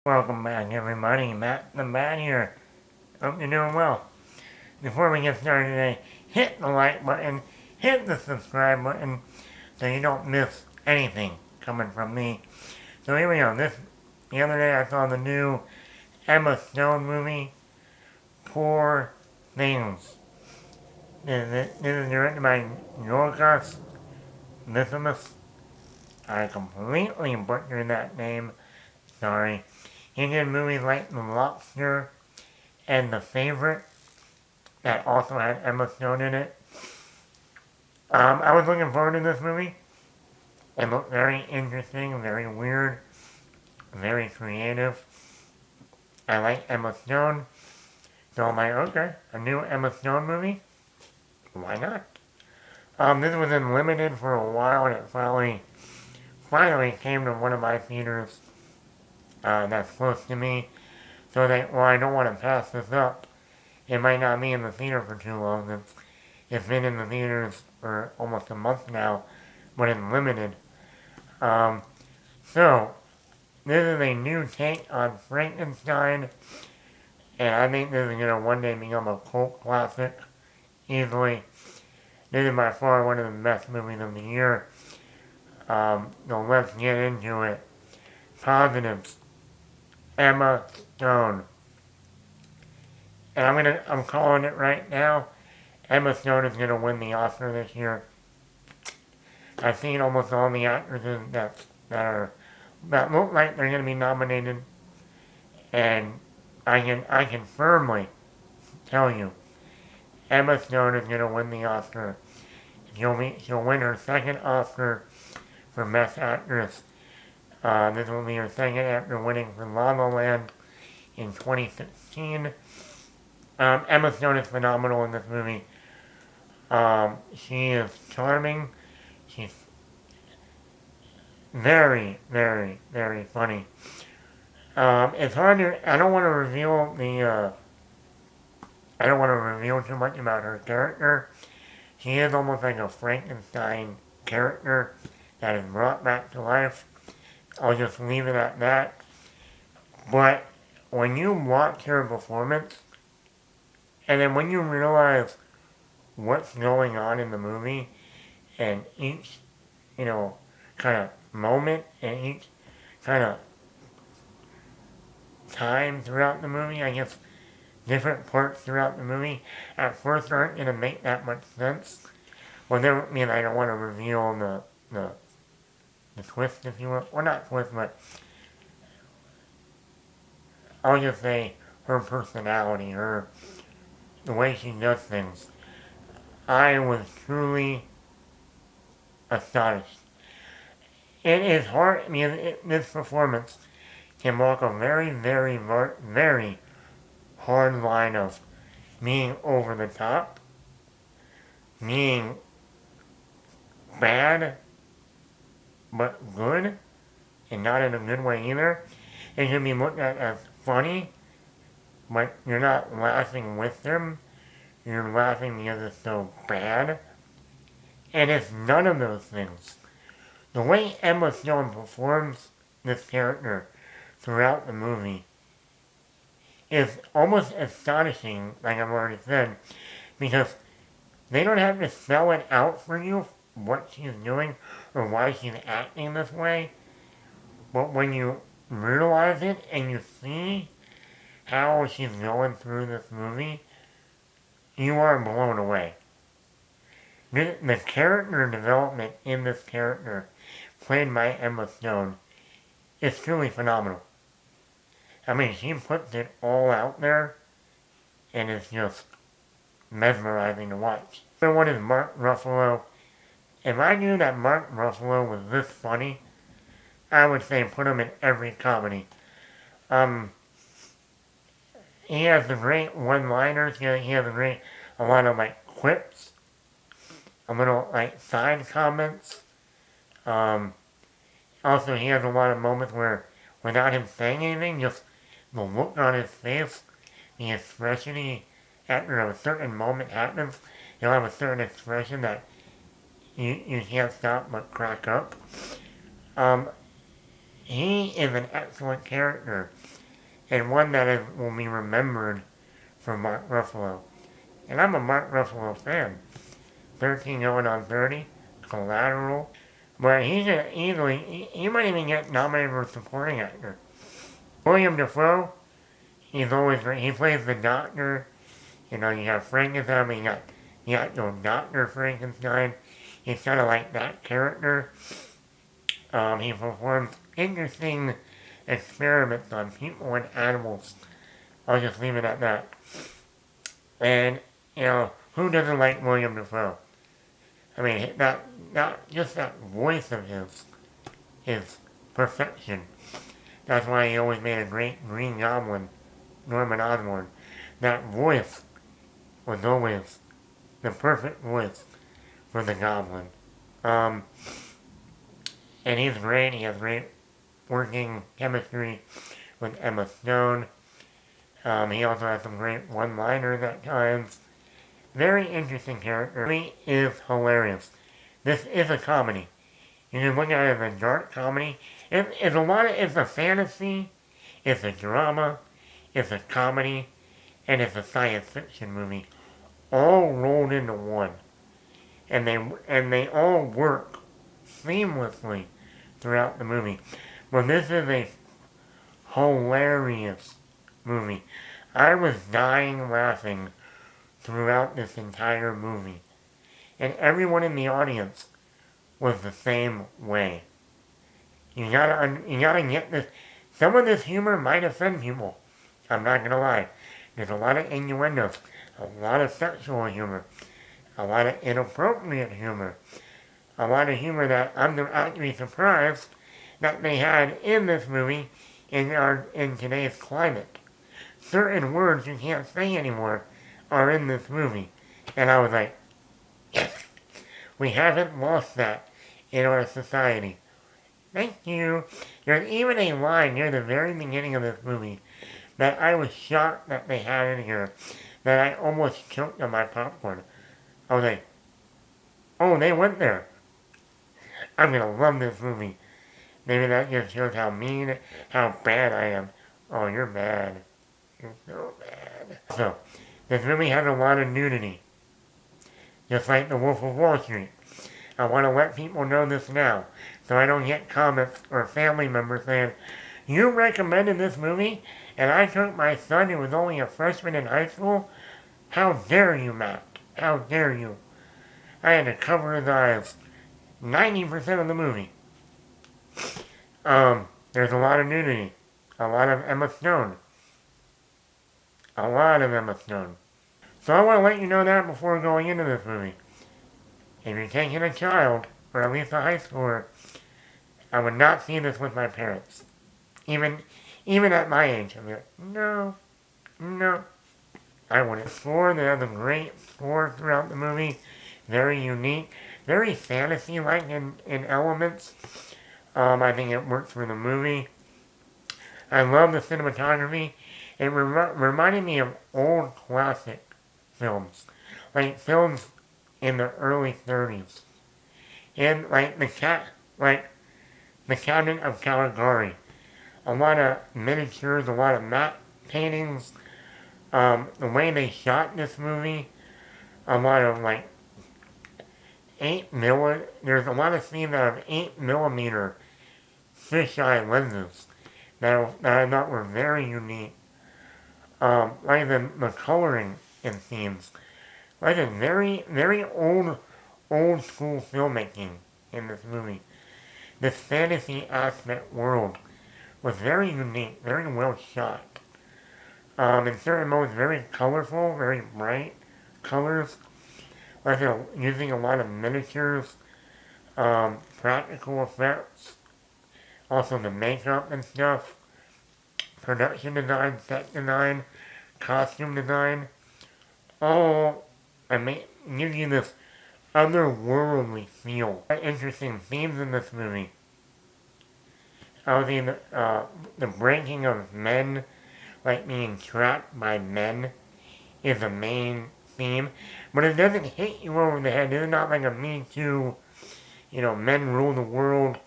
Welcome back, everybody. Matt the Bat here. Hope you're doing well. Before we get started today, hit the like button, hit the subscribe button, so you don't miss anything coming from me. So here we go. The other day I saw the new Emma Stone movie, Poor Things. This is directed by Yorgos Lanthimos. I completely butchered that name. Sorry. He did movies like The Lobster and The Favorite that also had Emma Stone in it. I was looking forward to this movie. It looked very interesting, very weird, very creative. I like Emma Stone, so I'm like, okay, a new Emma Stone movie? Why not? This was in limited for a while, and it finally came to one of my theaters that's close to me. So I don't want to pass this up. It might not be in the theater for too long. It's been in the theaters for almost a month now, but it's limited. Um, so, this is a new take on Frankenstein, and I think this is going to one day become a cult classic, easily. This is by far one of the best movies of the year. So let's get into it. Positives. Emma Stone. And I'm calling it right now. Emma Stone is gonna win the Oscar this year. I've seen almost all the actresses that look like they're gonna be nominated, and I can firmly tell you, Emma Stone is gonna win the Oscar. She'll win her second Oscar for Best Actress. This will be her second after winning for La La Land in 2016. Emma Stone is phenomenal in this movie. She is charming. She's very, very, very funny. It's hard to. I don't want to reveal I don't want to reveal too much about her character. She is almost like a Frankenstein character that is brought back to life. I'll just leave it at that. But when you watch her performance, and then when you realize what's going on in the movie, and each, kind of moment and each kind of time throughout the movie, I guess different parts throughout the movie, at first aren't going to make that much sense. Well, I don't want to reveal the twist, if you will. Well, not twist, but I'll just say her personality, the way she does things. I was truly astonished. It is hard. This performance can walk a very, very, very hard line of being over the top, being bad, but good, and not in a good way either. It can be looked at as funny, but you're not laughing with them. You're laughing because it's so bad. And it's none of those things. The way Emma Stone performs this character throughout the movie is almost astonishing, like I've already said, because they don't have to spell it out for you what she's doing or why she's acting this way. But when you realize it and you see how she's going through this movie, you are blown away. The character development in this character, played by Emma Stone, is truly phenomenal. I mean, she puts it all out there, and it's just mesmerizing to watch. The other one is Mark Ruffalo. If I knew that Mark Ruffalo was this funny, I would say put him in every comedy. Um, he has the great one-liners. He has a lot of like quips, a little like side comments. Also, he has a lot of moments where, without him saying anything, just the look on his face, the expression after a certain moment happens, he'll have a certain expression that you can't stop but crack up. Um, He is an excellent character, and one that will be remembered for Mark Ruffalo. And I'm a Mark Ruffalo fan. 13 going on 30, Collateral. But he's easily, he might even get nominated for supporting actor. William Dafoe, he's always great. He plays the doctor. You know, you have Frankenstein, but you got your Dr. Frankenstein. He's kind of like that character. He performs interesting experiments on people and animals. I'll just leave it at that. And, you know, who doesn't like William Dafoe? I mean, not just that voice of his perfection. That's why he always made a great Green Goblin, Norman Osborn. That voice was always the perfect voice for the Goblin. And he's great. He has great working chemistry with Emma Stone. He also has some great one-liners at times. Very interesting character. He is hilarious. This is a comedy. You can look at it as a dark comedy. It's a fantasy, it's a drama, it's a comedy, and it's a science fiction movie, all rolled into one. And they all work seamlessly throughout the movie. But this is a hilarious movie. I was dying laughing throughout this entire movie. And everyone in the audience was the same way. You gotta get this. Some of this humor might offend people. I'm not gonna lie. There's a lot of innuendos, a lot of sexual humor, a lot of inappropriate humor, a lot of humor that I'm actually surprised that they had in this movie in today's climate. Certain words you can't say anymore are in this movie. And I was like, yes, we haven't lost that in our society. Thank you. There's even a line near the very beginning of this movie that I was shocked that they had in here, that I almost choked on my popcorn. I was like, oh, they went there. I'm gonna love this movie. Maybe that just shows how mean, how bad I am. Oh, you're bad. You're so bad. So, this movie has a lot of nudity. Just like The Wolf of Wall Street. I want to let people know this now, so I don't get comments or family members saying, you recommended this movie, and I took my son who was only a freshman in high school? How dare you, Matt? How dare you? I had to cover his eyes 90% of the movie. There's a lot of nudity. A lot of Emma Stone. A lot of Emma Stone. So I want to let you know that before going into this movie. If you're taking a child, or at least a high schooler, I would not see this with my parents. Even at my age, I'd be like, no. I wouldn't. They have a great score throughout the movie. Very unique. Very fantasy-like in elements. I think it works for the movie. I love the cinematography. It reminded me of old classic films. Like films in the early 30s. And like the Count of Caligari. A lot of miniatures, a lot of matte paintings. The way they shot this movie, a lot of like 8mm. There's a lot of scenes out of 8mm fisheye lenses that I thought were very unique. Like the coloring in scenes. Like a very, very old school filmmaking in this movie. This fantasy aspect world was very unique, very well shot. In certain moments, very colorful, very bright colors. Like using a lot of miniatures, practical effects, also the makeup and stuff, production design, set design, costume design, all give you this otherworldly feel. Interesting themes in this movie. Obviously, the breaking of men, like being trapped by men, is a main theme. But it doesn't hit you over the head. It's not like a Me Too, men rule the world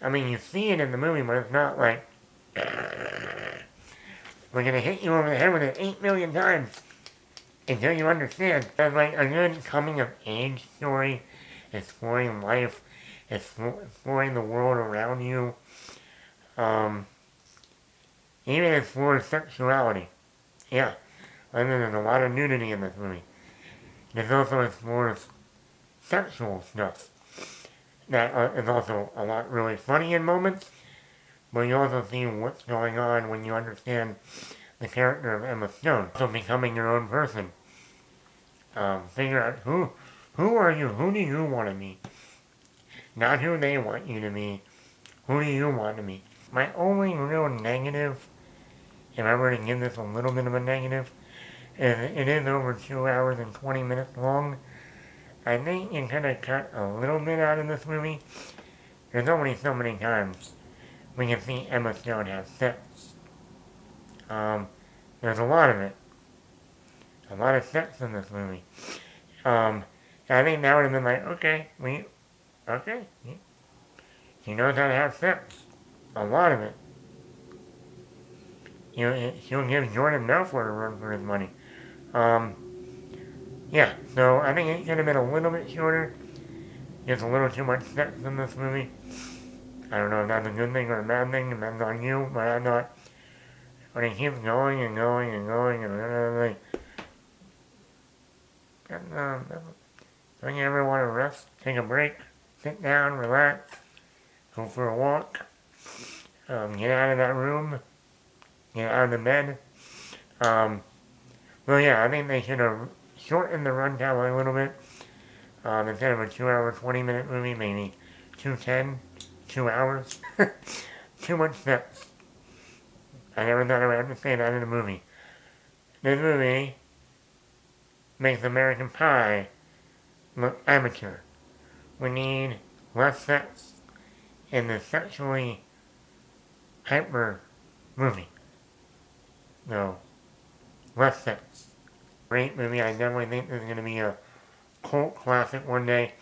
I mean, you see it in the movie, but it's not like, we're gonna hit you over the head with it 8 million times until you understand. It's like a good coming of age story, exploring life, exploring the world around you. Even explores sexuality. Yeah, I mean, there's a lot of nudity in this movie. This also explores sexual stuff. That is also a lot really funny in moments, but you also see what's going on when you understand the character of Emma Stone. So becoming your own person. Figure out who are you? Who do you want to be? Not who they want you to be. Who do you want to be? My only real negative, if I were to give this a little bit of a negative, is it is over 2 hours and 20 minutes long. I think you could have cut a little bit out of this movie. There's only so many times we can see Emma Stone have sex. There's a lot of it. A lot of sex in this movie. I think that would have been like, okay, she knows how to have sex. A lot of it. She'll give Jordan Belfort a run for his money. Yeah, so I think it could have been a little bit shorter. There's a little too much sex in this movie. I don't know if that's a good thing or a bad thing, depends on you, but I thought when it keeps going and going and going and don't you ever want to rest, take a break, sit down, relax, go for a walk, get out of that room, get out of the bed. Well, yeah, I think they should have shortened the runtime a little bit. Instead of a 2 hour, 20-minute movie, maybe 2:10, 2 hours. Too much sex. I never thought I would have to say that in a movie. This movie makes American Pie look amateur. We need less sex in the sexually hyper movie. No, less sex. Great movie. I definitely think this is going to be a cult classic one day.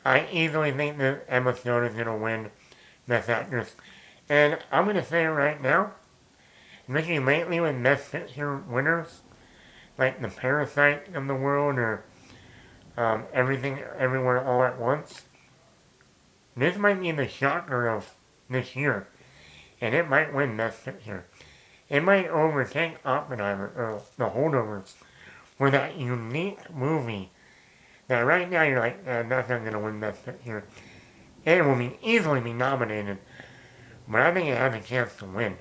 I easily think that Emma Stone is going to win Best Actress. And I'm going to say it right now, especially lately with Best Picture winners, like The Parasite of the world or Everything Everywhere All at Once, this might be the shocker of this year. And it might win Best Picture. It might overtake Oppenheimer or The Holdovers for that unique movie that right now you're like, that's not going to win Best Picture. It will easily be nominated, but I think it has a chance to win.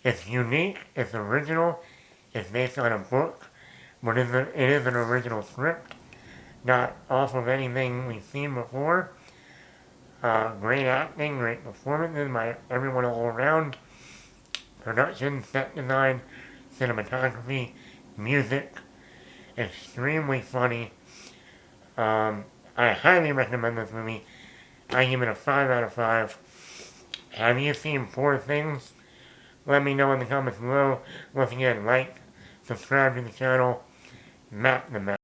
It's unique, it's original, it's based on a book, but it is an original script, not off of anything we've seen before. Great acting, great performances by everyone all around. Production, set design, cinematography, music, extremely funny. I highly recommend this movie. I give it a 5 out of 5. Have you seen Poor Things? Let me know in the comments below. Once again, like, subscribe to the channel, Matt the Matt.